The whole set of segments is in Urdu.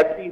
SC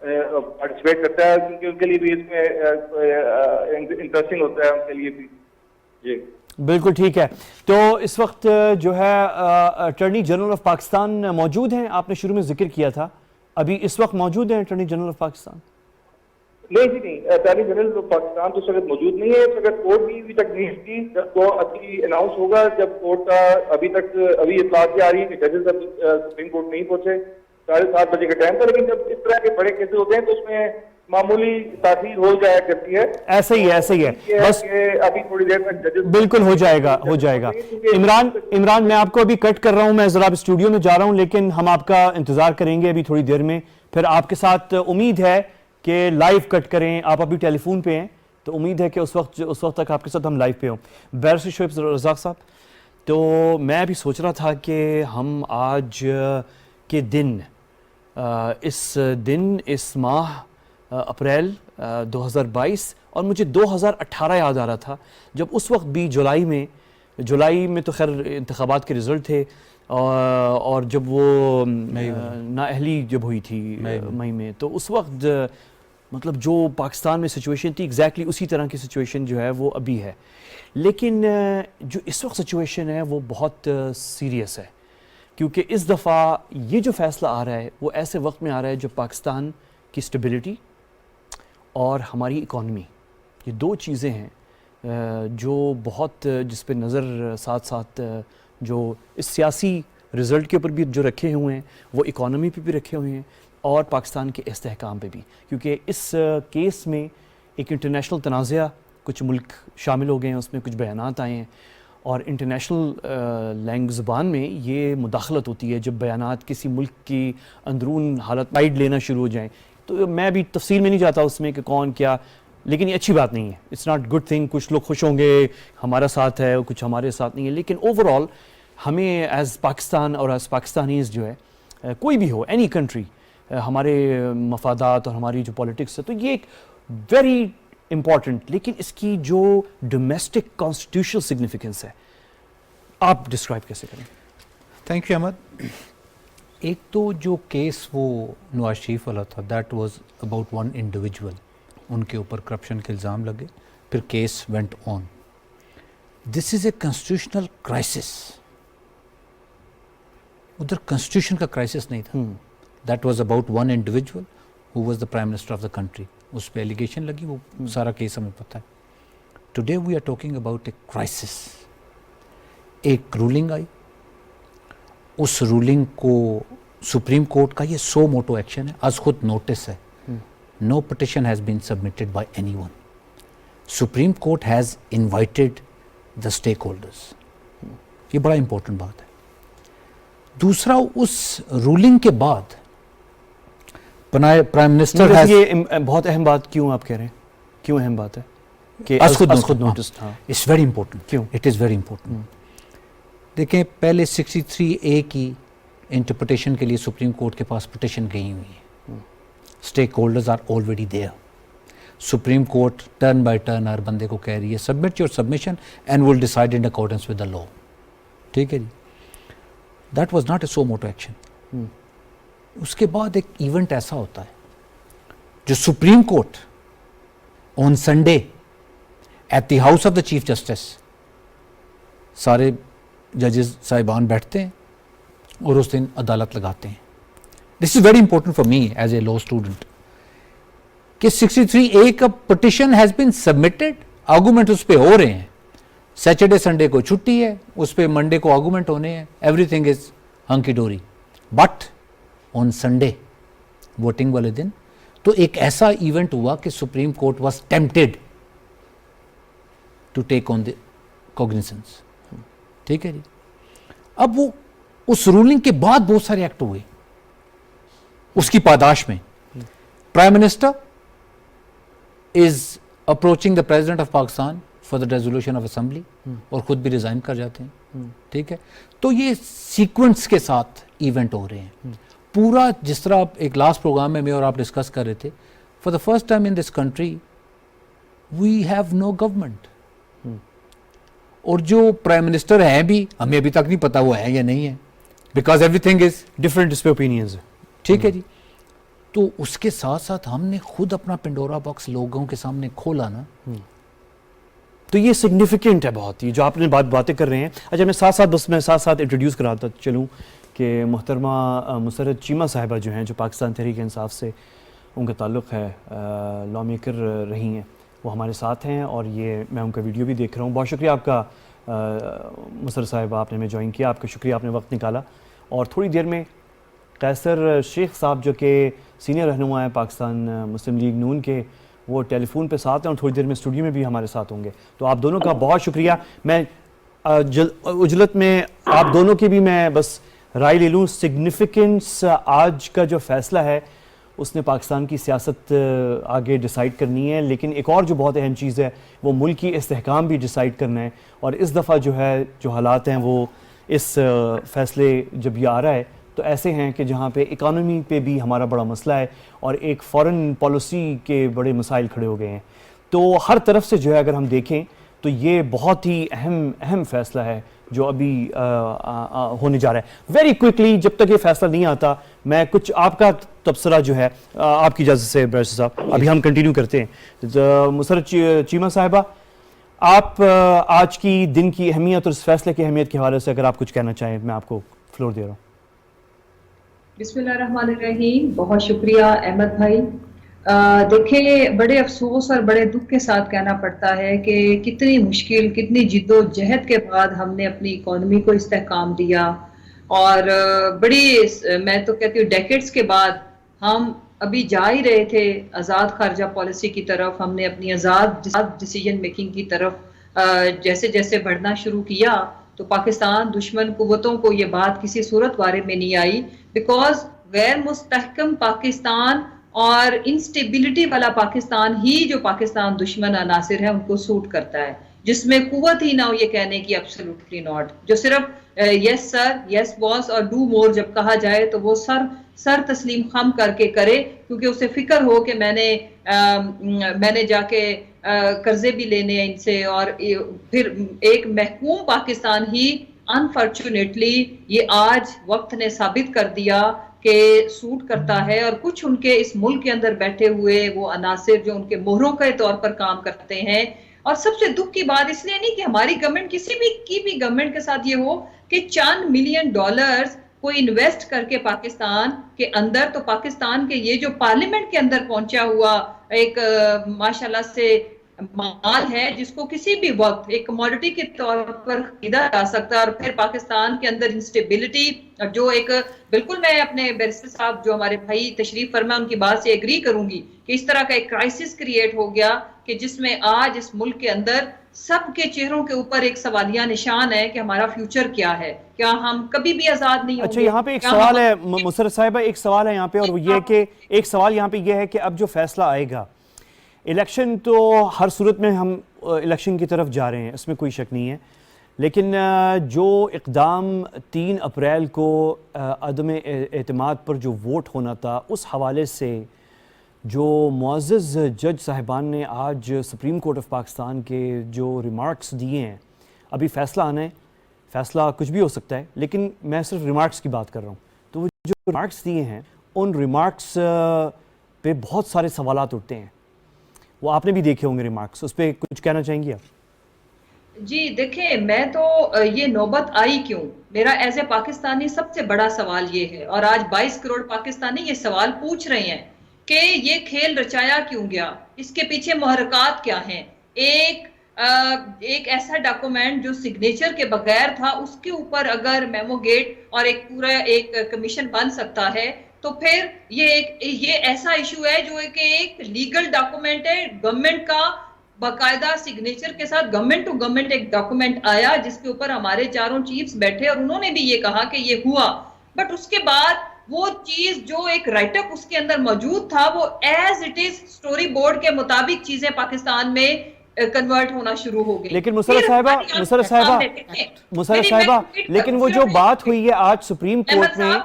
پارٹیسپیٹ کرتا ہے کیونکہ ان کے لیے بھی اس میں انٹرسٹنگ ہوتا ہے ان کے لیے بھی. جی بالکل ٹھیک ہے. تو اس وقت جو ہے اٹارنی جنرل آف پاکستان موجود ہیں, آپ نے شروع میں ذکر کیا تھا, ابھی اس وقت موجود ہیں اٹارنی جنرل آف پاکستان؟ نہیں جی نہیں, اٹارنی جنرل آف پاکستان تو اس وقت موجود نہیں ہے. اس وقت کورٹ بھی ابھی تک نہیں تھی. جب وہ ابھی اناؤنس ہوگا, جب کورٹ کا ابھی اطلاعات آ رہی ہے کہ ججز اب سپریم کورٹ نہیں پہنچے 7:30 بجے کا ٹائم تھا, لیکن جب اس طرح کے بڑے کیسز ہوتے ہیں تو اس میں معمولی تاخیر ہو جایا کرتی ہے. ایسا ہی ہے بس, ابھی تھوڑی دیر تک ججز بالکل ہو جائے گا. عمران میں آپ کو ابھی کٹ کر رہا ہوں, میں ذرا اسٹوڈیو میں جا رہا ہوں, لیکن ہم آپ کا انتظار کریں گے ابھی تھوڑی دیر میں. پھر آپ کے ساتھ امید ہے کہ لائیو کٹ کریں, آپ ابھی ٹیلی فون پہ ہیں تو امید ہے کہ اس وقت تک آپ کے ساتھ ہم لائیو پہ ہوں. بیرسٹر شعیب رزاق صاحب, تو میں بھی سوچ رہا تھا کہ ہم آج کے دن اس ماہ اپریل 2022, اور مجھے 2018 یاد آ رہا تھا جب اس وقت بھی جولائی میں تو خیر انتخابات کے رزلٹ تھے, اور جب وہ نااہلی جب ہوئی تھی مئی میں, تو اس وقت مطلب جو پاکستان میں سچویشن تھی ایگزیکٹلی اسی طرح کی سچویشن جو ہے وہ ابھی ہے. لیکن جو اس وقت سچویشن ہے وہ بہت سیریس ہے, کیونکہ اس دفعہ یہ جو فیصلہ آ رہا ہے وہ ایسے وقت میں آ رہا ہے جو پاکستان کی سٹیبلٹی اور ہماری اکانومی, یہ دو چیزیں ہیں جو بہت, جس پہ نظر ساتھ جو اس سیاسی رزلٹ کے اوپر بھی جو رکھے ہوئے ہیں وہ اکانومی پہ بھی رکھے ہوئے ہیں اور پاکستان کے استحکام پہ بھی, کیونکہ اس کیس میں ایک انٹرنیشنل تنازعہ, کچھ ملک شامل ہو گئے ہیں, اس میں کچھ بیانات آئے ہیں, اور انٹرنیشنل زبان میں یہ مداخلت ہوتی ہے جب بیانات کسی ملک کی اندرون حالت سائیڈ لینا شروع ہو جائیں. تو میں بھی تفصیل میں نہیں جاتا اس میں کہ کون کیا, لیکن یہ اچھی بات نہیں ہے, اٹس ناٹ گڈ تھنگ. کچھ لوگ خوش ہوں گے ہمارا ساتھ ہے, کچھ ہمارے ساتھ نہیں ہے, لیکن اوور آل ہمیں ایز پاکستان اور ایز پاکستانیز جو ہے, کوئی بھی ہو, اینی کنٹری, ہمارے مفادات اور ہماری جو پولیٹکس ہے, تو یہ ایک ویری امپورٹنٹ, لیکن اس کی جو ڈومیسٹک کانسٹیٹیوشنل سگنیفیکنس ہے آپ ڈسکرائب کیسے کریں؟ Thank you Ahmed. ایک تو جو کیس وہ نواز شریف والا تھا, that was about one individual, ان کے اوپر کرپشن کے الزام لگے, پھر case went on. This is a constitutional crisis, ادھر کنسٹیٹیوشن کا کرائسس نہیں تھا. That was about one individual who was the prime minister of the country, اس پہ ایلیگیشن لگی, وہ سارا کیس ہمیں پتہ ہے. Today we are talking about a crisis. ایک رولنگ آئی, اس رولنگ کو سپریم کورٹ کا یہ سو موٹو ایکشن ہے, از خود نوٹس ہے, no petition has been submitted by anyone. Supreme Court has invited the stakeholders, یہ بڑا امپورٹنٹ بات ہے. دوسرا, اس رولنگ کے بعد پرائم منسٹر ہیز, یہ بہت اہم بات کیوں آپ کہہ رہے ہیں, کیوں اہم بات ہے کہ از خود نوٹس تھا؟ It's very important. کیوں؟ It is very important. دیکھیں, پہلے 63A کی انٹرپریٹیشن کے لیے سپریم کورٹ کے پاس پٹیشن گئی ہوئی ہے, stakeholders are already there. Supreme Court turn by turn ہر بندے کو کہہ رہی ہے submit your submission and will decide in accordance with the law. ٹھیک ہے جی, that was not a suo motu action. اس کے بعد ایک ایونٹ ایسا ہوتا ہے جو Supreme Court on Sunday at the house of the chief justice, سارے ججز صاحبان بیٹھتے ہیں اور اس دن عدالت لگاتے ہیں. This is very important for me as a law student کہ 63A کا petition has been submitted, argument اس پہ ہو رہے ہیں. سیٹرڈے سنڈے کو چھٹی ہے, اس پہ منڈے کو آرگومنٹ ہونے ہیں, everything is hunky dory. But on Sunday voting والے دن تو ایک ایسا ایونٹ ہوا کہ Supreme Court was tempted to take on the cognizance. ٹھیک ہے جی. اب وہ اس رولنگ کے بعد بہت سارے ایکٹ ہوئے اس کی پاداش میں. Prime minister is approaching the president of Pakistan for the resolution of assembly, اور خود بھی ریزائن کر جاتے ہیں. ٹھیک ہے, تو یہ سیکوینس کے ساتھ ایونٹ ہو رہے ہیں پورا. جس طرح ایک لاسٹ پروگرام میں اور آپ ڈسکس کر رہے تھے, for the first time in this country we have no government, اور جو پرائم منسٹر ہیں بھی ہمیں ابھی تک نہیں پتا وہ ہے یا نہیں ہے, because everything is different اس پہ اوپینینز. ٹھیک ہے جی. تو اس کے ساتھ ساتھ ہم نے خود اپنا پنڈورا باکس لوگوں کے سامنے کھولا نا. تو یہ سگنیفیکنٹ ہے بہت ہی جو آپ نے باتیں کر رہے ہیں. اچھا میں ساتھ ساتھ انٹروڈیوس کراتا چلوں کہ محترمہ مسرت چیمہ صاحبہ جو ہیں جو پاکستان تحریک انصاف سے ان کا تعلق ہے، لا میکر رہی ہیں، وہ ہمارے ساتھ ہیں اور یہ میں ان کا ویڈیو بھی دیکھ رہا ہوں. بہت شکریہ آپ کا مسرت صاحبہ، آپ نے ہمیں جوائن کیا، آپ کا شکریہ، آپ نے وقت نکالا. اور تھوڑی دیر میں قیصر شیخ صاحب جو کہ سینئر رہنما ہیں پاکستان مسلم لیگ نون کے، وہ ٹیلی فون پہ ساتھ ہیں اور تھوڑی دیر میں اسٹوڈیو میں بھی ہمارے ساتھ ہوں گے. تو آپ دونوں کا بہت شکریہ. میں اجلت میں آپ دونوں کی بھی میں بس رائے لے لوں. سگنیفیکنس آج کا جو فیصلہ ہے اس نے پاکستان کی سیاست آگے ڈیسائیڈ کرنی ہے، لیکن ایک اور جو بہت اہم چیز ہے وہ ملک کی استحکام بھی ڈیسائیڈ کرنا ہے. اور اس دفعہ جو ہے جو حالات ہیں وہ اس فیصلے جب یہ آ رہا ہے تو ایسے ہیں کہ جہاں پہ اکانومی پہ بھی ہمارا بڑا مسئلہ ہے اور ایک فورن پالیسی کے بڑے مسائل کھڑے ہو گئے ہیں. تو ہر طرف سے جو ہے اگر ہم دیکھیں تو یہ بہت ہی اہم فیصلہ ہے جو ابھی ہونے جا رہا ہے. ویری کوئکلی جب تک یہ فیصلہ نہیں آتا میں کچھ آپ کا تبصرہ جو ہے آپ کی اجازت سے بیرسٹر صاحب ابھی ہم کنٹینیو کرتے ہیں. مسرت چیمہ صاحبہ، آپ آج کی دن کی اہمیت اور اس فیصلے کی اہمیت کے حوالے سے اگر آپ کچھ کہنا چاہیں، میں آپ کو فلور دے رہا ہوں. بسم اللہ الرحمن الرحیم. بہت شکریہ احمد بھائی. دیکھیں بڑے افسوس اور بڑے دکھ کے ساتھ کہنا پڑتا ہے کہ کتنی مشکل، کتنی جد و جہد کے بعد ہم نے اپنی اکانومی کو استحکام دیا اور بڑی میں تو کہتی ہوں ڈیکیڈز کے بعد ہم ابھی جا ہی رہے تھے آزاد خارجہ پالیسی کی طرف. ہم نے اپنی آزاد ڈیسیجن میکنگ کی طرف جیسے جیسے بڑھنا شروع کیا تو پاکستان دشمن قوتوں کو یہ بات کسی صورت بارے میں نہیں آئی، بیکاز غیر مستحکم پاکستان اور انسٹیبلٹی والا پاکستان ہی جو پاکستان دشمن عناصر ہے ان کو سوٹ کرتا ہے، جس میں قوت ہی نہ ہو یہ کہنے کی ایبسولوٹلی ناٹ، جو صرف یس سر، یس باس اور ڈو مور جب کہا جائے تو وہ سر تسلیم خم کر کے کرے، کیونکہ اسے فکر ہو کہ میں نے جا کے قرضے بھی لینے ہیں ان سے. اور پھر ایک محکوم پاکستان ہی انفارچونیٹلی یہ آج وقت نے ثابت کر دیا کہ سوٹ کرتا ہے. اور کچھ ان کے اس ملک کے اندر بیٹھے ہوئے وہ عناصر جو ان کے مہروں کے طور پر کام کرتے ہیں. اور سب سے دکھ کی بات اس لیے نہیں کہ ہماری گورنمنٹ کسی بھی گورنمنٹ کے ساتھ یہ ہو کہ چند ملین ڈالرز کوئی انویسٹ کر کے پاکستان کے اندر، تو پاکستان کے یہ جو پارلیمنٹ کے اندر پہنچا ہوا ایک ماشاءاللہ سے مال ہے جس کو کسی بھی وقت ایک کموڈٹی کے طور پر خریدا جا سکتا ہے. اور پھر پاکستان کے اندر انسٹیبلٹی جو ایک بالکل میں اپنے بیرسٹر صاحب جو ہمارے بھائی تشریف فرما ان کی بات سے ایگری کروں گی کہ اس طرح کا ایک کرائسس کریٹ ہو گیا کہ جس میں آج اس ملک کے اندر سب کے چہروں کے اوپر ایک سوالیہ نشان ہے کہ ہمارا فیوچر کیا ہے، کیا ہم کبھی بھی آزاد نہیں ہوں گے. اچھا یہاں پہ ایک سوال ہے مسرت صاحبہ، ایک سوال ہے یہاں پہ، اور وہ یہ کہ ایک سوال یہاں پہ یہ ہے کہ اب جو فیصلہ آئے گا، الیکشن تو ہر صورت میں ہم الیکشن کی طرف جا رہے ہیں، اس میں کوئی شک نہیں ہے، لیکن جو اقدام 3 اپریل کو عدم اعتماد پر جو ووٹ ہونا تھا اس حوالے سے جو معزز جج صاحبان نے آج سپریم کورٹ آف پاکستان کے جو ریمارکس دیے ہیں، ابھی فیصلہ آنا ہے، فیصلہ کچھ بھی ہو سکتا ہے لیکن میں صرف ریمارکس کی بات کر رہا ہوں. تو وہ جو ریمارکس دیے ہیں ان ریمارکس پہ بہت سارے سوالات اٹھتے ہیں، وہ آپ نے بھی دیکھے ہوں گے ریمارکس، اس پہ کچھ کہنا چاہیں گے آپ؟ جی دیکھیں میں تو یہ نوبت آئی کیوں، میرا ایز اے پاکستانی سب سے بڑا سوال یہ ہے، اور آج 22 کروڑ پاکستانی یہ سوال پوچھ رہے ہیں کہ یہ کھیل رچایا کیوں گیا، اس کے پیچھے محرکات کیا ہیں. ایک ایسا ڈاکومنٹ جو سگنیچر کے بغیر تھا اس کے اوپر اگر میمو گیٹ اور ایک پورا ایک کمیشن بن سکتا ہے تو پھر یہ ایسا ایشو ہے جو کہ ایک لیگل ڈاکومنٹ ہے گورنمنٹ کا، باقاعدہ سگنیچر کے ساتھ گورنمنٹ ٹو گورنمنٹ ایک ڈاکومنٹ آیا جس کے اوپر ہمارے چاروں چیفز بیٹھے اور انہوں نے بھی یہ کہا کہ یہ ہوا. بٹ اس کے بعد وہ چیز جو ایک رائٹ اپ اس کے اندر موجود تھا وہ as it is story board کے مطابق چیزیں پاکستان میں کنورٹ ہونا شروع ہو گئی. لیکن مسرت صاحبہ لیکن وہ جو بات ہوئی ہے آج سپریم کورٹ میں،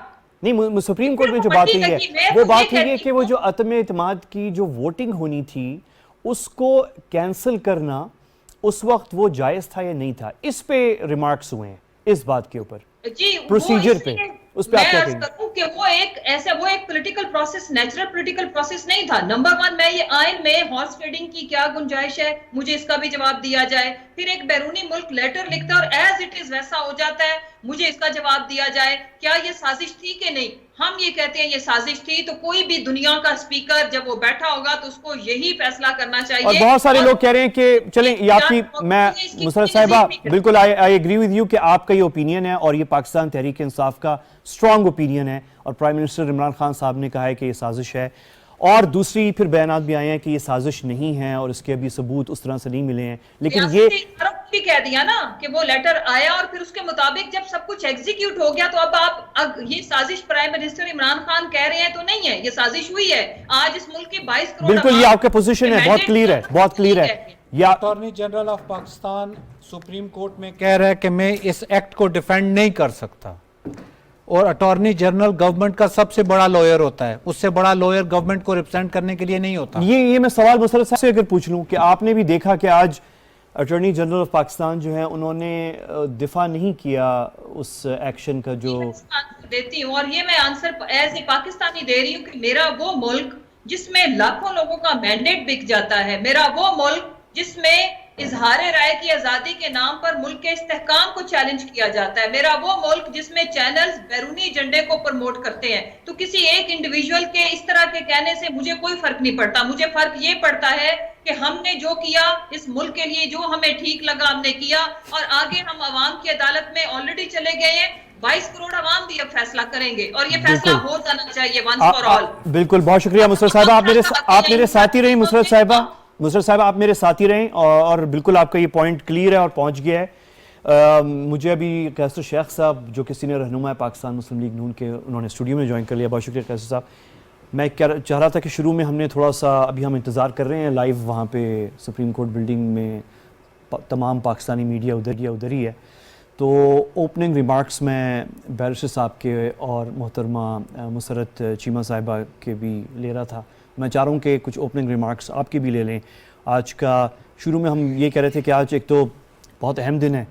نہیں سپریم کورٹ میں جو بات ہوئی ہے وہ بات ہوئی ہے کہ وہ جو عدم اعتماد کی جو ووٹنگ ہونی تھی اس کو کینسل کرنا اس وقت وہ جائز تھا یا نہیں تھا، اس پہ ریمارکس ہوئے ہیں اس بات کے اوپر، جی پروسیجر پہ. اس پہ آپ کیا میں کہیں گے؟ کروں کہ وہ ایک political process, natural political process نہیں تھا. نمبر 1 میں یہ آئین میں ہارس ٹریڈنگ کی کیا گنجائش ہے، مجھے اس کا بھی جواب دیا جائے. پھر ایک بیرونی ملک لیٹر لکھتا ہے اور ایز اٹ از ویسا ہو جاتا ہے، مجھے اس کا جواب دیا جائے. کیا یہ سازش تھی کہ نہیں؟ ہم یہ کہتے ہیں یہ سازش تھی، تو کوئی بھی دنیا کا اسپیکر جب وہ بیٹھا ہوگا تو اس کو یہی فیصلہ کرنا چاہیے. اور بہت سارے لوگ کہہ رہے ہیں کہ چلیں یہ آپ کی، میں مسرت صاحبہ بالکل آئی ایگری ود یو کہ آپ کا یہ اوپینین ہے اور یہ پاکستان تحریک انصاف کا اسٹرانگ اوپینین ہے، اور پرائم منسٹر عمران خان صاحب نے کہا ہے کہ یہ سازش ہے، اور دوسری پھر بیانات بھی آئے ہیں کہ یہ سازش نہیں ہے اور اس کے ابھی ثبوت اس طرح سے نہیں ملے ہیں. لیکن یہ بھی کہہ دیا نا کہ وہ لیٹر آیا اور پھر اس کے مطابق جب سب کچھ ایگزیکیوٹ ہو گیا تو اب یہ سازش پرائم منسٹر عمران خان کہہ رہے ہیں تو نہیں ہے، یہ سازش ہوئی ہے. آج اس ملک کے 22 کروڑ بالکل یہ آپ کا پوزیشن ہے، بہت کلیئر ہے، بہت کلیئر ہے. یا attorney general of Pakistan supreme court میں کہہ رہا ہے کہ میں اس ایکٹ کو ڈیفینڈ نہیں کر سکتا، اور اٹارنی جنرل گورنمنٹ کا سب سے بڑا لوئر ہوتا ہے، اس سے بڑا لوئر گورنمنٹ کو ریپرزینٹ کرنے کے لیے نہیں ہوتا. یہ میں سوال مسرت صاحب سے اگر پوچھ لوں کہ آپ نے بھی دیکھا کہ آج اٹارنی جنرل آف پاکستان جو ہے انہوں نے دفاع نہیں کیا اس ایکشن کا جو دیتی ہوں، اور یہ میں آنسر ایز اے پاکستانی دے رہی ہوں کہ میرا وہ ملک جس میں لاکھوں لوگوں کا مینڈیٹ بک جاتا ہے، میرا وہ ملک جس میں اظہار رائے کی آزادی کے نام پر ملک کے استحکام کو چیلنج کیا جاتا ہے، میرا وہ ملک جس میں چینلز بیرونی ایجنڈے کو پروموٹ کرتے ہیں. تو کسی ایک انڈیویجول کے اس طرح کے کہنے سے مجھے کوئی فرق نہیں پڑتا. مجھے فرق یہ پڑتا ہے کہ ہم نے جو کیا اس ملک کے لیے، جو ہمیں ٹھیک لگا ہم نے کیا، اور آگے ہم عوام کی عدالت میں آلریڈی چلے گئے ہیں. 22 کروڑ عوام بھی اب فیصلہ کریں گے اور یہ فیصلہ ہو جانا چاہیے ونس فار آل. بالکل، بہت شکریہ مسرت صاحبہ، آپ میرے ساتھی رہیں. مسرت صاحبہ آپ میرے ساتھی رہیں، اور بالکل آپ کا یہ پوائنٹ کلیئر ہے اور پہنچ گیا ہے. مجھے ابھی قیصر شیخ صاحب جو کہ سینئر رہنما ہے پاکستان مسلم لیگ نون کے، انہوں نے اسٹوڈیو میں جوائن کر لیا. بہت شکریہ قیصر صاحب. میں چاہ رہا تھا کہ شروع میں ہم نے تھوڑا سا، ابھی ہم انتظار کر رہے ہیں لائیو وہاں پہ سپریم کورٹ بلڈنگ میں، تمام پاکستانی میڈیا ادھر ہی ہے، تو اوپننگ ریمارکس میں بیرسٹر صاحب کے اور محترمہ مسرت چیمہ صاحبہ کے بھی لے رہا تھا. میں چاہ رہا ہوں کہ کچھ اوپننگ ریمارکس آپ کے بھی لے لیں. آج کا شروع میں ہم یہ کہہ رہے تھے کہ آج ایک تو بہت اہم دن ہے،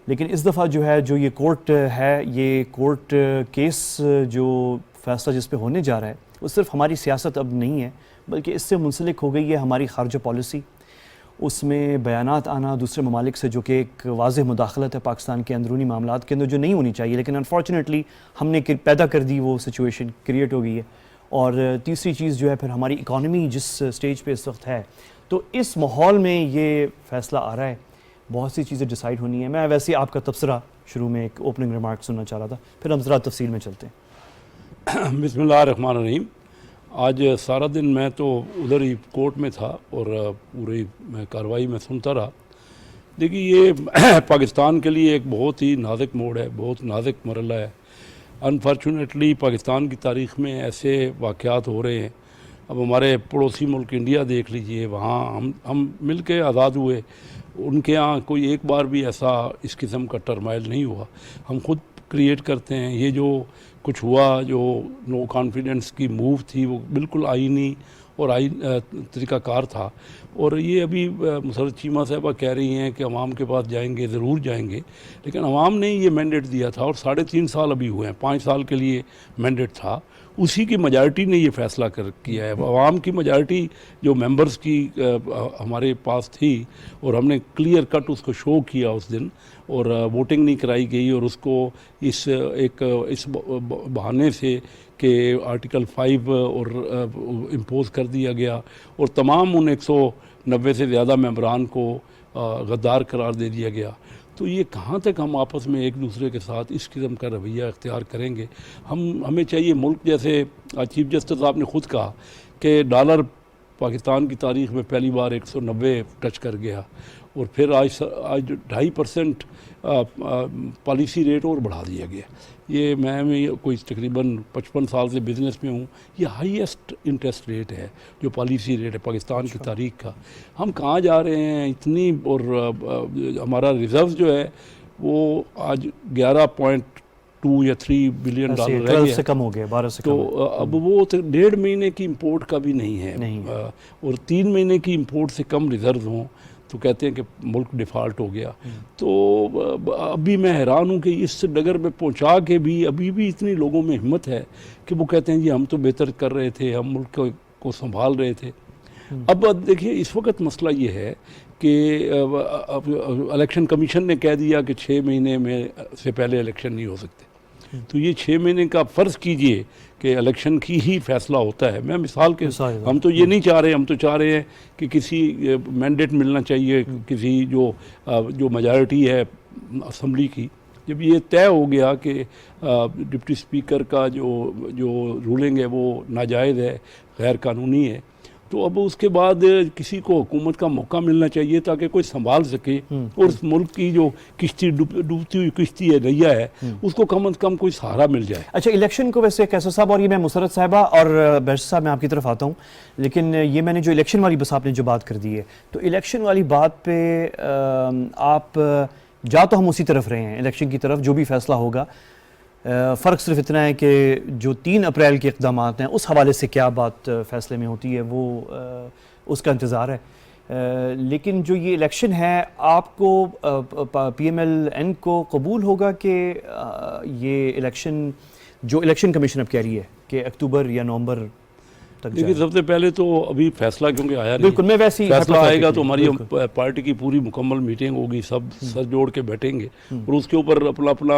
لیکن اس دفعہ جو ہے جو یہ کورٹ ہے، یہ کورٹ کیس جو فیصلہ جس پہ ہونے جا رہا ہے وہ صرف ہماری سیاست اب نہیں ہے، بلکہ اس سے منسلک ہو گئی ہے ہماری خارجہ پالیسی. اس میں بیانات آنا دوسرے ممالک سے جو کہ ایک واضح مداخلت ہے پاکستان کے اندرونی معاملات کے اندر، جو نہیں ہونی چاہیے، لیکن انفارچونیٹلی ہم نے پیدا کر دی، وہ سچویشن کریٹ ہو گئی ہے. اور تیسری چیز جو ہے پھر ہماری اکانومی جس سٹیج پہ اس وقت ہے، تو اس ماحول میں یہ فیصلہ آ رہا ہے، بہت سی چیزیں ڈیسائیڈ ہونی ہیں. میں ویسے آپ کا تبصرہ شروع میں ایک اوپننگ ریمارک سننا چاہ رہا تھا، پھر ہم ذرا تفصیل میں چلتے ہیں. بسم اللہ الرحمن الرحیم. آج سارا دن میں تو ادھر ہی کورٹ میں تھا اور پوری کارروائی میں سنتا رہا. دیکھیے یہ پاکستان کے لیے ایک بہت ہی نازک موڑ ہے، بہت نازک مرحلہ ہے. انفارچونیٹلی پاکستان کی تاریخ میں ایسے واقعات ہو رہے ہیں. اب ہمارے پڑوسی ملک انڈیا دیکھ لیجئے، وہاں ہم مل کے آزاد ہوئے، ان کے ہاں کوئی ایک بار بھی ایسا اس قسم کا ٹرمائل نہیں ہوا. ہم خود کریٹ کرتے ہیں. یہ جو کچھ ہوا، جو نو کانفیڈنس کی موو تھی، وہ بالکل آئینی اور طریقہ کار تھا. اور یہ ابھی مسرت چیمہ صاحبہ کہہ رہی ہیں کہ عوام کے پاس جائیں گے، ضرور جائیں گے، لیکن عوام نے یہ مینڈیٹ دیا تھا، اور 3.5 سال ابھی ہوئے ہیں، 5 سال کے لیے مینڈیٹ تھا. اسی کی میجارٹی نے یہ فیصلہ کیا ہے. عوام کی میجارٹی جو ممبرز کی ہمارے پاس تھی، اور ہم نے کلیئر کٹ اس کو شو کیا اس دن، اور ووٹنگ نہیں کرائی گئی، اور اس کو اس بہانے سے کہ آرٹیکل 5 اور امپوز کر دیا گیا، اور تمام ان 190 سے زیادہ ممبران کو غدار قرار دے دیا گیا. تو یہ کہاں تک ہم آپس میں ایک دوسرے کے ساتھ اس قسم کا رویہ اختیار کریں گے؟ ہمیں چاہیے ملک، جیسے چیف جسٹس صاحب نے خود کہا کہ ڈالر پاکستان کی تاریخ میں پہلی بار 190 ٹچ کر گیا، اور پھر آج 2.5% پالیسی ریٹ اور بڑھا دیا گیا. یہ میں کوئی تقریباً 55 سال سے بزنس میں ہوں، یہ ہائیسٹ انٹرسٹ ریٹ ہے جو پالیسی ریٹ ہے پاکستان کی تاریخ کا. ہم کہاں جا رہے ہیں اتنی، اور ہمارا ریزرو جو ہے وہ آج 11.2 یا 3 بلین ڈالر رہ گیا، سے کم ہو گیا، 12 سے کم. تو اب وہ 1.5 مہینے کی امپورٹ کا بھی نہیں ہے، اور 3 مہینے کی امپورٹ سے کم ریزرو ہوں تو کہتے ہیں کہ ملک ڈیفالٹ ہو گیا. تو ابھی میں حیران ہوں کہ اس ڈگر میں پہنچا کے بھی ابھی بھی اتنے لوگوں میں ہمت ہے کہ وہ کہتے ہیں جی ہم تو بہتر کر رہے تھے, ہم ملک کو سنبھال رہے تھے. اب دیکھیے اس وقت مسئلہ یہ ہے کہ الیکشن کمیشن نے کہہ دیا کہ 6 مہینے میں سے پہلے الیکشن نہیں ہو سکتے. تو یہ 6 مہینے کا فرض کیجئے کہ الیکشن کی ہی فیصلہ ہوتا ہے. میں مثال کے ہم تو یہ نہیں چاہ رہے, ہم تو چاہ رہے ہیں کہ کسی مینڈیٹ ملنا چاہیے, کسی جو میجارٹی ہے اسمبلی کی. جب یہ طے ہو گیا کہ ڈپٹی اسپیکر کا جو رولنگ ہے وہ ناجائز ہے, غیر قانونی ہے, تو اب اس کے بعد کسی کو حکومت کا موقع ملنا چاہیے تاکہ کوئی سنبھال سکے اور اس ملک کی جو کشتی ڈوبتی ہوئی کشتی ہے, نیا ہے, اس کو کم از کم کوئی سہارا مل جائے. اچھا الیکشن کو ویسے کیسو صاحب, اور یہ میں مسرت صاحبہ اور بیرسٹر صاحب میں آپ کی طرف آتا ہوں, لیکن یہ میں نے جو الیکشن والی بس آپ نے جو بات کر دی ہے, تو الیکشن والی بات پہ آپ جا تو ہم اسی طرف رہے ہیں, الیکشن کی طرف, جو بھی فیصلہ ہوگا. فرق صرف اتنا ہے کہ جو 3 اپریل کے اقدامات ہیں اس حوالے سے کیا بات فیصلے میں ہوتی ہے وہ اس کا انتظار ہے. لیکن جو یہ الیکشن ہے, آپ کو پی ایم ایل این کو قبول ہوگا کہ یہ الیکشن جو الیکشن کمیشن اب کہہ رہی ہے کہ اکتوبر یا نومبر تک لیکن سب سے پہلے تو ابھی فیصلہ کیونکہ آیا نہیں, بالکل میں ویسے فیصلہ آئے گا تو ہماری پارٹی کی پوری مکمل میٹنگ ہوگی, سب سر جوڑ کے بیٹھیں گے اور اس کے اوپر اپنا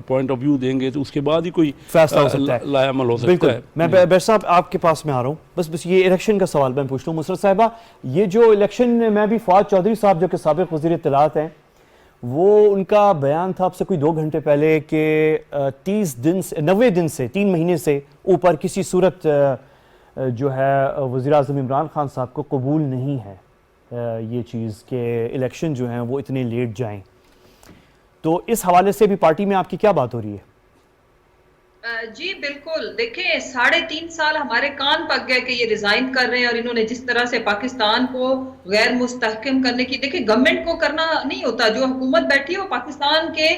پوائنٹ آف ویو دیں گے, تو اس کے بعد ہی کوئی فیصلہ ہو سکتا ہے, لائے عمل ہو سکتا بالکل. ہے. میں بیرسٹر صاحب آپ کے پاس میں آ رہا ہوں, بس یہ الیکشن کا سوال میں پوچھ لوں. مسرت صاحبہ, یہ جو الیکشن میں بھی فواد چودھری صاحب جو کہ سابق وزیر اطلاعات ہیں, وہ ان کا بیان تھا اب سے کوئی 2 گھنٹے پہلے کہ 90 دن سے 3 مہینے سے اوپر کسی صورت جو ہے وزیراعظم عمران خان صاحب کو قبول نہیں ہے یہ چیز کہ الیکشن جو ہیں وہ اتنے لیٹ جائیں. تو اس حوالے سے بھی پارٹی میں آپ کی کیا بات ہو رہی ہے؟ جی بالکل, دیکھیں 3.5 سال ہمارے کان پک گئے کہ یہ ریزائن کر رہے ہیں, اور انہوں نے جس طرح سے پاکستان کو غیر مستحکم کرنے کی, دیکھیں گورنمنٹ کو کرنا نہیں ہوتا, جو حکومت بیٹھی ہے وہ پاکستان کے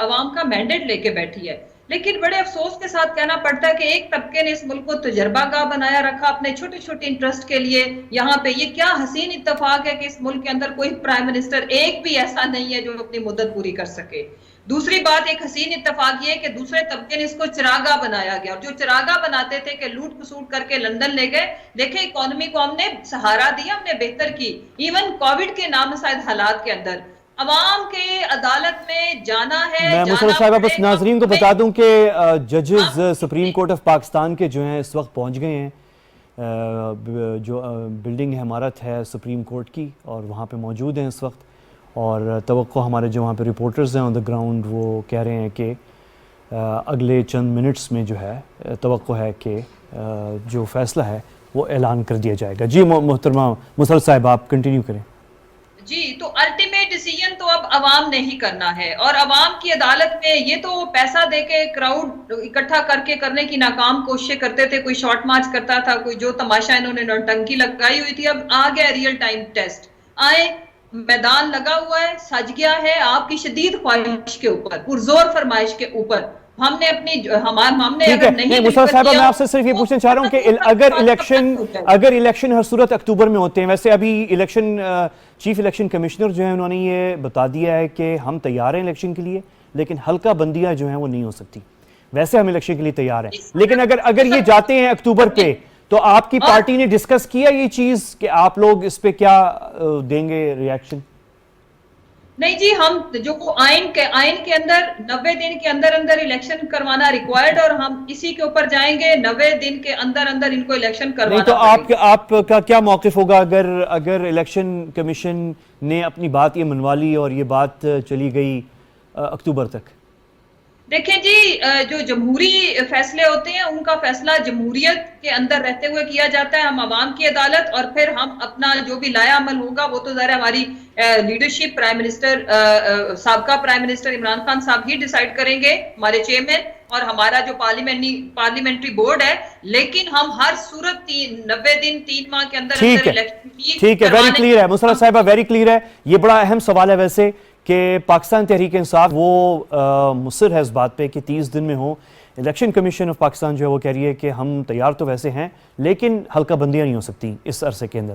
عوام کا مینڈیٹ لے کے بیٹھی ہے. لیکن بڑے افسوس کے ساتھ کہنا پڑتا ہے کہ ایک طبقے نے اس ملک کو تجربہ گاہ بنایا رکھا اپنے چھوٹے چھوٹے انٹرسٹ کے لیے. یہاں پہ یہ کیا حسین اتفاق ہے کہ اس ملک کے اندر کوئی پرائم منسٹر ایک بھی ایسا نہیں ہے جو اپنی مدت پوری کر سکے. دوسری بات, ایک حسین اتفاق یہ ہے کہ دوسرے طبقے نے اس کو چراغا بنایا گیا, اور جو چراغا بناتے تھے کہ لوٹ کسوٹ کر کے لندن لے گئے. دیکھیں اکانومی کو ہم نے سہارا دیا, ہم نے بہتر کی, ایون کووڈ کے نامساعد حالات کے اندر عوام کے عدالت میں جانا ہے. میں مسرت صاحبہ بس ناظرین کو بتا دوں کہ ججز سپریم کورٹ آف پاکستان کے جو ہیں اس وقت پہنچ گئے ہیں, جو بلڈنگ عمارت ہے سپریم کورٹ کی, اور وہاں پہ موجود ہیں اس وقت. اور توقع ہمارے جو وہاں پہ رپورٹرز ہیں آن دا گراؤنڈ وہ کہہ رہے ہیں کہ اگلے چند منٹس میں جو ہے توقع ہے کہ جو فیصلہ ہے وہ اعلان کر دیا جائے گا. جی محترمہ مسرت صاحب, آپ کنٹینیو کریں. جی, تو الٹیمیٹ ڈیسیژن تو اب عوام نے ہی کرنا ہے, اور عوام کی عدالت میں یہ تو پیسہ دے کے کراؤڈ اکٹھا کر کے کرنے کی ناکام کوششیں کرتے تھے, کوئی شارٹ مارچ کرتا تھا, کوئی جو تماشا انہوں نے نوٹنکی لگائی ہوئی تھی. اب آ گیا ریئل ٹائم ٹیسٹ, آئے میدان لگا ہوا ہے, سج گیا ہے آپ کی شدید خواہش کے اوپر, پرزور فرمائش کے اوپر. ہم نے اپنی ہم نے اگر نہیں مسرت صاحبہ, میں آپ سے صرف یہ پوچھنا چاہ رہا ہوں کہ اگر الیکشن ہر صورت اکتوبر میں ہوتے ہیں, ویسے ابھی الیکشن چیف الیکشن کمشنر جو ہیں انہوں نے یہ بتا دیا ہے کہ ہم تیار ہیں الیکشن کے لیے, لیکن حلقہ بندیاں جو ہیں وہ نہیں ہو سکتی. ویسے ہم الیکشن کے لیے تیار ہیں, لیکن اگر یہ جاتے ہیں اکتوبر پہ, تو آپ کی پارٹی نے ڈسکس کیا یہ چیز کہ آپ لوگ اس پہ کیا دیں گے ریاکشن؟ نہیں جی, ہم جو آئین کے اندر 90 دن کے اندر الیکشن کروانا ریکوائرڈ, اور ہم اسی کے اوپر جائیں گے. 90 دن کے اندر ان کو الیکشن کروانا. نہیں تو آپ کا کیا موقف ہوگا اگر الیکشن کمیشن نے اپنی بات یہ منوا لی اور یہ بات چلی گئی اکتوبر تک؟ دیکھیں جی, جو جمہوری فیصلے ہوتے ہیں ان کا فیصلہ جمہوریت کے اندر رہتے ہوئے کیا جاتا ہے. ہم عوام کی عدالت, اور پھر ہم اپنا جو بھی لایا عمل ہوگا وہ تو ظاہر ہماری لیڈرشپ, پرائم منسٹر, سابقہ پرائم منسٹر عمران خان صاحب ہی ڈیسائیڈ کریں گے, ہمارے چیئرمین اور ہمارا جو پارلیمنٹری بورڈ ہے. لیکن ہم ہر صورت 90 دن 3 ماہ کے اندر الیکشن کی. ٹھیک ہے, ویری کلیئر ہے مسرت صاحبہ, ویری کلیئر ہے. یہ بڑا اہم سوال ہے ویسے کہ پاکستان تحریک انصاف وہ مصر ہے اس بات پہ کہ 30 دن میں ہوں. الیکشن کمیشن آف پاکستان جو ہے وہ کہہ رہی ہے کہ ہم تیار تو ویسے ہیں, لیکن حلقہ بندیاں نہیں ہو سکتی اس عرصے کے اندر.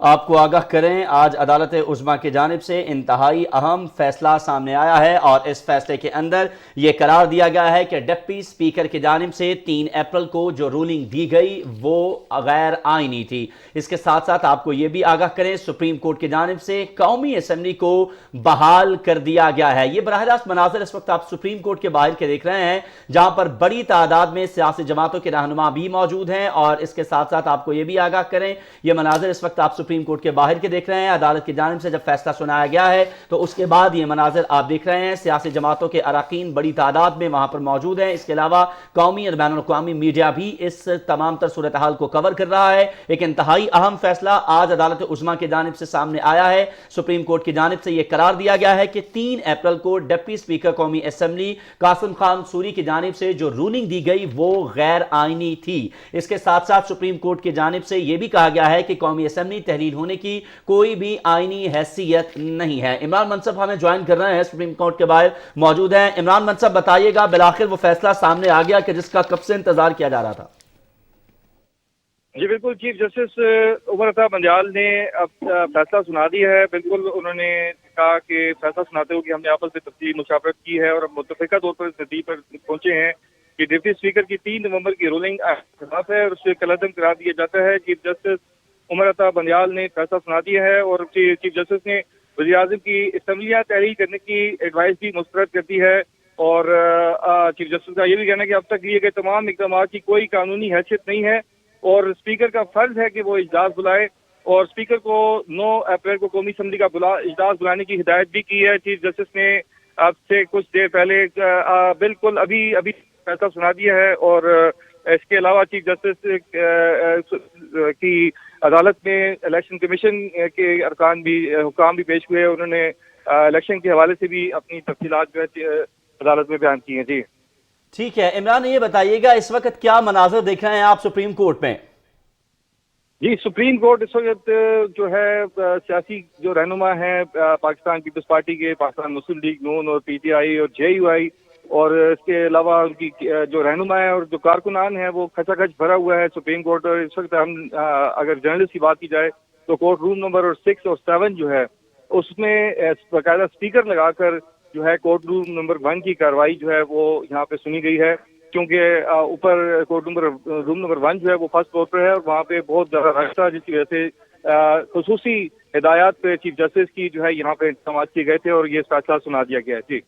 آپ کو آگاہ کریں، آج عدالت عظمیٰ کی جانب سے انتہائی اہم فیصلہ سامنے آیا ہے اور اس فیصلے کے اندر یہ قرار دیا گیا ہے کہ ڈپٹی اسپیکر کی جانب سے 3 اپریل کو جو رولنگ دی گئی وہ غیر آئینی تھی۔ اس کے ساتھ ساتھ آپ کو یہ بھی آگاہ کریں، سپریم کورٹ کی جانب سے قومی اسمبلی کو بحال کر دیا گیا ہے۔ یہ براہ راست مناظر اس وقت آپ سپریم کورٹ کے باہر کے دیکھ رہے ہیں، جہاں پر بڑی تعداد میں سیاسی جماعتوں کے رہنما بھی موجود ہیں، اور اس کے ساتھ ساتھ آپ کو یہ بھی آگاہ کریں، یہ مناظر اس وقت آپ سپریم کورٹ کے باہر کے دیکھ رہے ہیں۔ عدالت کی جانب سے جب فیصلہ سنایا گیا ہے تو اس کے بعد یہ مناظر آپ دیکھ رہے ہیں، سیاسی جماعتوں کے اراکین بڑی تعداد میں وہاں پر موجود ہیں۔ اس کے علاوہ قومی اور بین الاقوامی میڈیا بھی اس تمام تر صورتحال کو کور کر رہا ہے۔ ایک انتہائی اہم فیصلہ آج عدالت عظمیٰ کی جانب سے سامنے آیا ہے۔ سپریم کورٹ کی جانب سے یہ قرار دیا گیا ہے کہ 3 اپریل کو ڈپٹی اسپیکر قومی اسمبلی قاسم خان سوری کی جانب سے جو رولنگ دی گئی وہ غیر آئینی تھی۔ اس کے ساتھ ساتھ سپریم کورٹ کی جانب سے یہ بھی کہا گیا ہے کہ قومی اسمبلی تحلیل ہونے کی کوئی بھی آئینی حیثیت نہیں ہے۔ عمران منصف ہمیں جوائن کر رہے ہیں، سپریم کورٹ کے باہر موجود ہیں۔ عمران منصف، بتائیے گا بالآخر وہ فیصلہ سامنے آ گیا کہ جس کا کب سے انتظار کیا جا رہا تھا؟ جی بالکل، چیف جسٹس عمر عطا بندیال نے اب فیصلہ سنا دیا ہے۔ بالکل انہوں نے کہا کہ فیصلہ سناتے ہوئے ہم نے آپس میں تفصیلی مشاورت کی ہے اور متفقہ طور پر اس نتیجے پر پہنچے ہیں کہ ڈپٹی اسپیکر کی 3 نومبر کی رولنگ خلاف ہے اور اسے کالعدم قرار دیا جاتا ہے۔ چیف جسٹس عمر عطا بندیال نے فیصلہ سنا دیا ہے اور چیف جسٹس نے وزیر اعظم کی اسمبلیاں تحلیل کرنے کی ایڈوائس بھی مسترد کر دی ہے، اور چیف جسٹس کا یہ بھی کہنا ہے کہ اب تک لیے گئے تمام اقدامات کی کوئی قانونی حیثیت نہیں ہے اور اسپیکر کا فرض ہے کہ وہ اجلاس بلائے، اور اسپیکر کو 9 اپریل کو قومی اسمبلی کا اجلاس بلانے کی ہدایت بھی کی ہے۔ چیف جسٹس نے اب سے کچھ دیر پہلے بالکل ابھی فیصلہ سنا دیا ہے، اور اس کے علاوہ چیف جسٹس کی عدالت میں الیکشن کمیشن کے حکام بھی پیش ہوئے، انہوں نے الیکشن کے حوالے سے بھی اپنی تفصیلات جو ہے عدالت میں بیان کی ہیں۔ جی ٹھیک ہے عمران، یہ بتائیے گا اس وقت کیا مناظر دیکھ رہے ہیں آپ سپریم کورٹ میں؟ جی سپریم کورٹ اس وقت جو ہے سیاسی جو رہنما ہیں پاکستان پیپلز پارٹی کے، پاکستان مسلم لیگ نون اور پی ٹی آئی اور جے یو آئی، اور اس کے علاوہ ان کی جو رہنما ہیں اور جو کارکنان ہیں وہ کھچا کھچ بھرا ہوا ہے سپریم کورٹ۔ اور اس وقت ہم اگر جرنلسٹ کی بات کی جائے تو کورٹ روم نمبر 6 اور 7 جو ہے اس میں باقاعدہ اسپیکر لگا کر جو ہے کورٹ روم نمبر 1 کی کارروائی جو ہے وہ یہاں پہ سنی گئی ہے، کیونکہ اوپر کورٹ روم نمبر 1 جو ہے وہ فرسٹ فلور پر ہے اور وہاں پہ بہت زیادہ رش تھا، جس کی وجہ سے خصوصی ہدایات پہ چیف جسٹس کی جو ہے یہاں پہ انتظامات کیے گئے تھے اور یہ فیصلہ سنا دیا گیا ہے۔ جی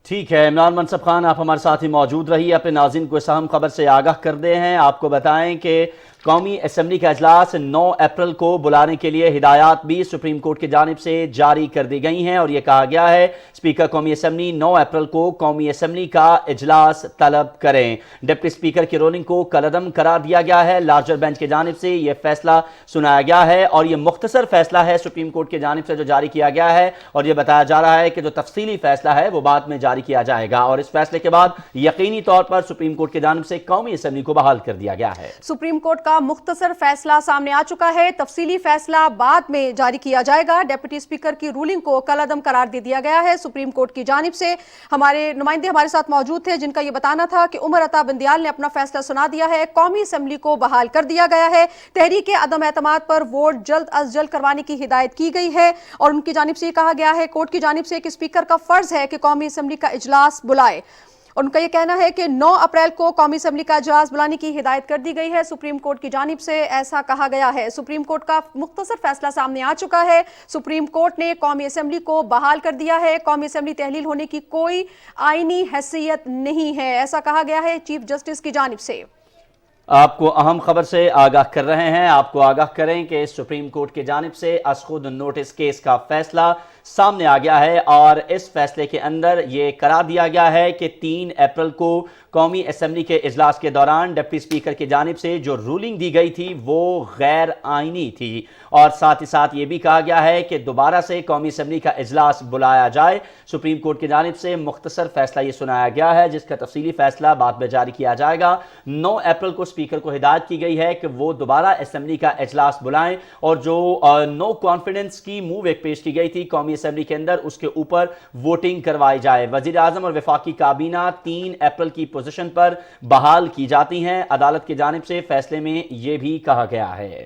ٹھیک ہے عمران منصف خان، آپ ہمارے ساتھ ہی موجود رہیے، اپنے ناظرین کو اس اہم خبر سے آگاہ کر دے ہیں۔ آپ کو بتائیں کہ قومی اسمبلی کا اجلاس 9 اپریل کو بلانے کے لیے ہدایات بھی سپریم کورٹ کی جانب سے جاری کر دی گئی ہیں، اور یہ کہا گیا ہے اسپیکر قومی اسمبلی 9 اپریل کو قومی اسمبلی کا اجلاس طلب کریں۔ ڈپٹی اسپیکر کی رولنگ کو کالعدم قرار دیا گیا ہے، لارجر بینچ کی جانب سے یہ فیصلہ سنایا گیا ہے، اور یہ مختصر فیصلہ ہے سپریم کورٹ کی جانب سے جو جاری کیا گیا ہے، اور یہ بتایا جا رہا ہے کہ جو تفصیلی فیصلہ ہے وہ بعد میں جاری کیا جائے گا، اور اس فیصلے کے بعد یقینی طور پر سپریم کورٹ کی جانب سے قومی اسمبلی کو بحال کر دیا گیا ہے۔ سپریم کورٹ کا مختصر فیصلہ سامنے آ چکا ہے، تفصیلی فیصلہ بعد میں جاری کیا جائے گا۔ ڈپٹی اسپیکر کی رولنگ کو کالعدم قرار دے دیا گیا ہے سپریم کورٹ کی جانب سے۔ ہمارے نمائندے ہمارے ساتھ موجود تھے جن کا یہ بتانا تھا کہ عمر عطا بندیال نے اپنا فیصلہ سنا دیا ہے، قومی اسمبلی کو بحال کر دیا گیا ہے، تحریک عدم اعتماد پر ووٹ جلد از جلد کروانے کی ہدایت کی گئی ہے، اور ان کی جانب سے یہ کہا گیا ہے کورٹ کی جانب سے کہ اسپیکر کا فرض ہے کہ قومی اسمبلی کا اجلاس بلائے۔ ان کا یہ کہنا ہے کہ 9 اپریل کو قومی اسمبلی کا اجلاس بلانے کی ہدایت کر دی گئی ہے، سپریم کورٹ کی جانب سے ایسا کہا گیا ہے۔ سپریم کورٹ کا مختصر فیصلہ سامنے آ چکا ہے، سپریم کورٹ نے قومی اسمبلی کو بحال کر دیا ہے، قومی اسمبلی تحلیل ہونے کی کوئی آئینی حیثیت نہیں ہے، ایسا کہا گیا ہے چیف جسٹس کی جانب سے۔ آپ کو اہم خبر سے آگاہ کر رہے ہیں، آپ کو آگاہ کریں کہ سپریم کورٹ کی جانب سے از خود نوٹس کیس کا فیصلہ سامنے آ گیا ہے، اور اس فیصلے کے اندر یہ قرار دیا گیا ہے کہ 3 اپریل کو قومی اسمبلی کے اجلاس کے دوران ڈپٹی اسپیکر کی جانب سے جو رولنگ دی گئی تھی وہ غیر آئینی تھی، اور ساتھ ہی ساتھ یہ بھی کہا گیا ہے کہ دوبارہ سے قومی اسمبلی کا اجلاس بلایا جائے۔ سپریم کورٹ کی جانب سے مختصر فیصلہ یہ سنایا گیا ہے، جس کا تفصیلی فیصلہ بعد میں جاری کیا جائے گا۔ 9 اپریل کو اسپیکر کو ہدایت کی گئی ہے کہ وہ دوبارہ اسمبلی کا اجلاس بلائیں، اور جو نو کانفیڈنس کی موو ایک پیش کی گئی تھی قومی اسمبلی کے اندر اس کے اوپر ووٹنگ کروائی جائے۔ وزیر اعظم اور وفاقی کابینہ 3 اپریل کی پوزیشن پر بحال کی جاتی ہیں، عدالت کی جانب سے فیصلے میں یہ بھی کہا گیا ہے۔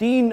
3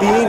3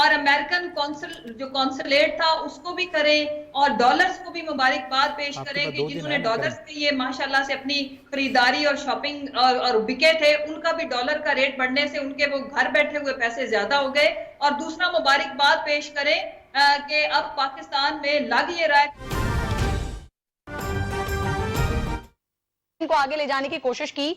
اور امریکن جو کونسلیٹ تھا اس کو بھی کریں اور ڈالرز کو بھی مبارکباد پیش کریں کہ جنہوں نے ڈالرز کے یہ ماشاءاللہ سے اپنی خریداری اور شاپنگ اور بکے تھے ان کا بھی ڈالر کا ریٹ بڑھنے سے ان کے وہ گھر بیٹھے ہوئے پیسے زیادہ ہو گئے. اور دوسرا مبارکباد پیش کریں کہ اب پاکستان میں لگ یہ رہا ہے کو آگے لے جانے کی کوشش کی.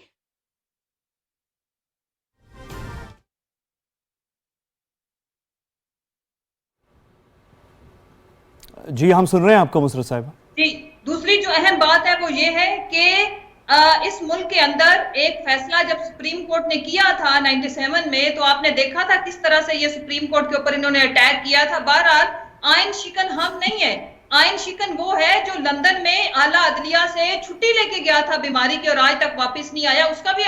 جی ہم سن رہے ہیں آپ کو مسرت صاحبہ. جی دوسری جو اہم بات ہے وہ یہ ہے کہ اس ملک کے اندر ایک فیصلہ جب سپریم کورٹ نے کیا تھا 97 میں تو آپ نے دیکھا تھا کس طرح سے یہ سپریم کورٹ کے اوپر انہوں نے اٹیک کیا تھا. بہرحال آئین شکن ہم نہیں ہے. آئین شکن وہ ہے جو لندن میں اعلیٰ عدلیہ سے چھٹی لے کے گیا تھا بیماری کی اور آج تک واپس نہیں آیا, اس کا بھی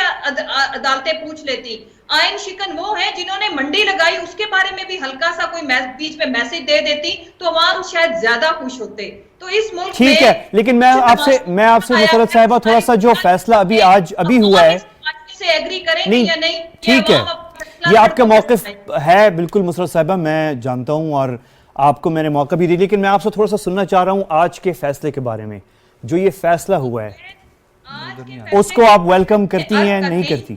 عدالتیں پوچھ لیتی. آئین شکن وہ ہے جنہوں نے منڈی لگائی, اس کے بارے میں بھی ہلکا سا کوئی بیچ میں میسج دے دیتی تو عوام شاید زیادہ خوش ہوتے. تو اس ملک ٹھیک ہے, لیکن میں آپ سے مسرت صاحبہ تھوڑا سا جو فیصلہ ابھی ہوا ہے سے ایگری کریں گے یا نہیں, ٹھیک ہے, یہ آپ کا موقف ہے بالکل مسرت صاحبہ, میں جانتا ہوں اور آپ کو میں نے موقع بھی دی, لیکن میں آپ سے تھوڑا سا سننا چاہ رہا ہوں آج کے فیصلے کے بارے میں. جو یہ فیصلہ ہوا ہے اس کو آپ ویلکم کرتی ہیں نہیں کرتی؟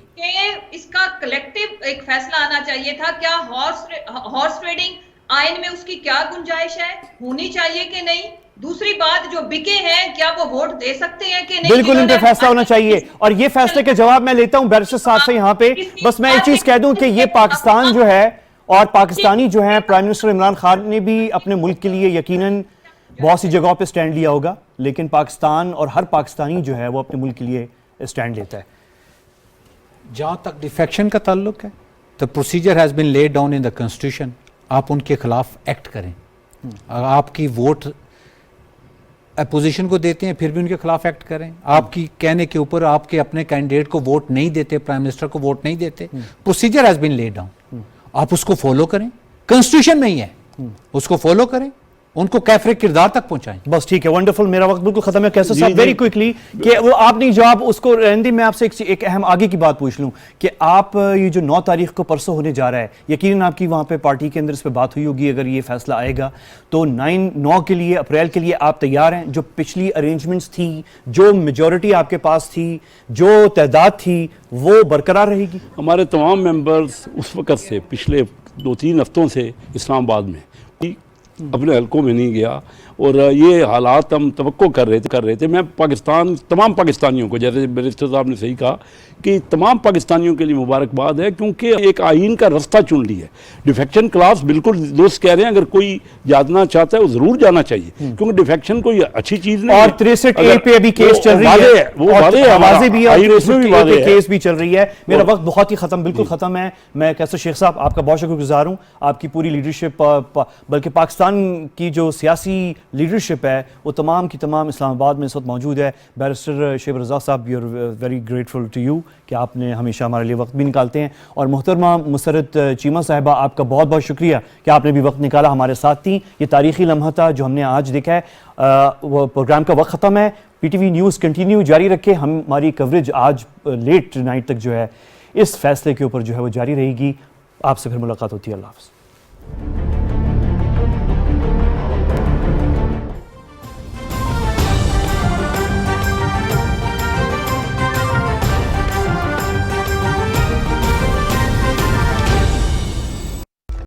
اس کا کلیکٹیو ایک فیصلہ آنا چاہیے تھا. کیا ہارس ٹریڈنگ آئین میں اس کی کیا گنجائش ہے, ہونی چاہیے کہ نہیں. دوسری بات جو بکے ہیں کیا وہ ووٹ دے سکتے ہیں کہ نہیں. بالکل ان پہ فیصلہ ہونا چاہیے, اور یہ فیصلے کے جواب میں لیتا ہوں بیرسٹر صاحب سے یہاں پہ. بس میں ایک چیز کہہ دوں کہ یہ پاکستان جو ہے اور پاکستانی جو ہیں, پرائم منسٹر عمران خان نے بھی اپنے ملک کے لیے یقیناً بہت سی جگہوں پہ سٹینڈ لیا ہوگا, لیکن پاکستان اور ہر پاکستانی جو ہے وہ اپنے ملک کے لیے سٹینڈ لیتا ہے. جہاں تک ڈیفیکشن کا تعلق ہے تو procedure has been laid down in the constitution. آپ ان کے خلاف ایکٹ کریں. آپ کی ووٹ اپوزیشن کو دیتے ہیں پھر بھی ان کے خلاف ایکٹ کریں. آپ کی کہنے کے اوپر آپ کے اپنے کینڈیڈیٹ کو ووٹ نہیں دیتے, پرائم منسٹر کو ووٹ نہیں دیتے, procedure has been laid down. آپ اس کو فالو کریں, کنسٹیٹیوشن میں ہی ہے, اس کو فالو کریں, ان کو کیفر کردار تک پہنچائیں. بس ٹھیک ہے, ونڈرفل. میرا وقت بالکل ختم ہے. کیسے صاحب ویری کوئکلی کہ وہ آپ نے جواب اس کو رہندی, میں آپ سے ایک اہم آگے کی بات پوچھ لوں کہ آپ یہ جو 9 تاریخ کو پرسوں ہونے جا رہا ہے, یقیناً آپ کی وہاں پہ پارٹی کے اندر اس پہ بات ہوئی ہوگی, اگر یہ فیصلہ آئے گا تو 9 کے لیے اپریل کے لیے آپ تیار ہیں؟ جو پچھلی ارینجمنٹس تھی, جو میجورٹی آپ کے پاس تھی, جو تعداد تھی, وہ برقرار رہے گی؟ ہمارے تمام ممبرز اس وقت سے پچھلے 2-3 ہفتوں سے اسلام آباد میں اپنے حلقوں میں نہیں گیا, اور یہ حالات ہم توقع کر رہے تھے. میں تمام پاکستانیوں کو, جیسے بیرسٹر صاحب نے صحیح کہا کہ تمام پاکستانیوں کے لیے مبارکباد ہے, کیونکہ ایک آئین کا رستہ چن لی ہے. ڈیفیکشن کلاس بالکل دوست کہہ رہے ہیں, اگر کوئی جانا چاہتا ہے وہ ضرور جانا چاہیے, کیونکہ ڈیفیکشن کوئی اچھی چیز نہیں. اور 63A پہ ابھی کیس چل رہی ہے, وہ واضح بھی ہے, 63A پہ کیس بھی چل رہی ہے. میرا وقت بہت ہی بالکل ختم ہے. میں کیسر شیخ صاحب آپ کا بہت شکر گزار ہوں. آپ کی پوری لیڈرشپ, بلکہ پاکستان کی جو سیاسی لیڈرشپ ہے وہ تمام کی تمام اسلام آباد میں اس وقت موجود ہے. بیرسٹر شیب Raza Sahab, we are very grateful to you کہ آپ نے ہمیشہ ہمارے لیے وقت بھی نکالتے ہیں. اور محترمہ مسرت چیمہ صاحبہ, آپ کا بہت بہت شکریہ کہ آپ نے بھی وقت نکالا, ہمارے ساتھ تھیں. یہ تاریخی لمحہ تھا جو ہم نے آج دیکھا ہے. وہ پروگرام کا وقت ختم ہے. P T V news continue جاری رکھے. ہماری کوریج آج لیٹ نائٹ تک جو ہے اس فیصلے کے اوپر جو ہے وہ جاری رہے گی. آپ سے پھر ملاقات ہوتی ہے. اللہ حافظ.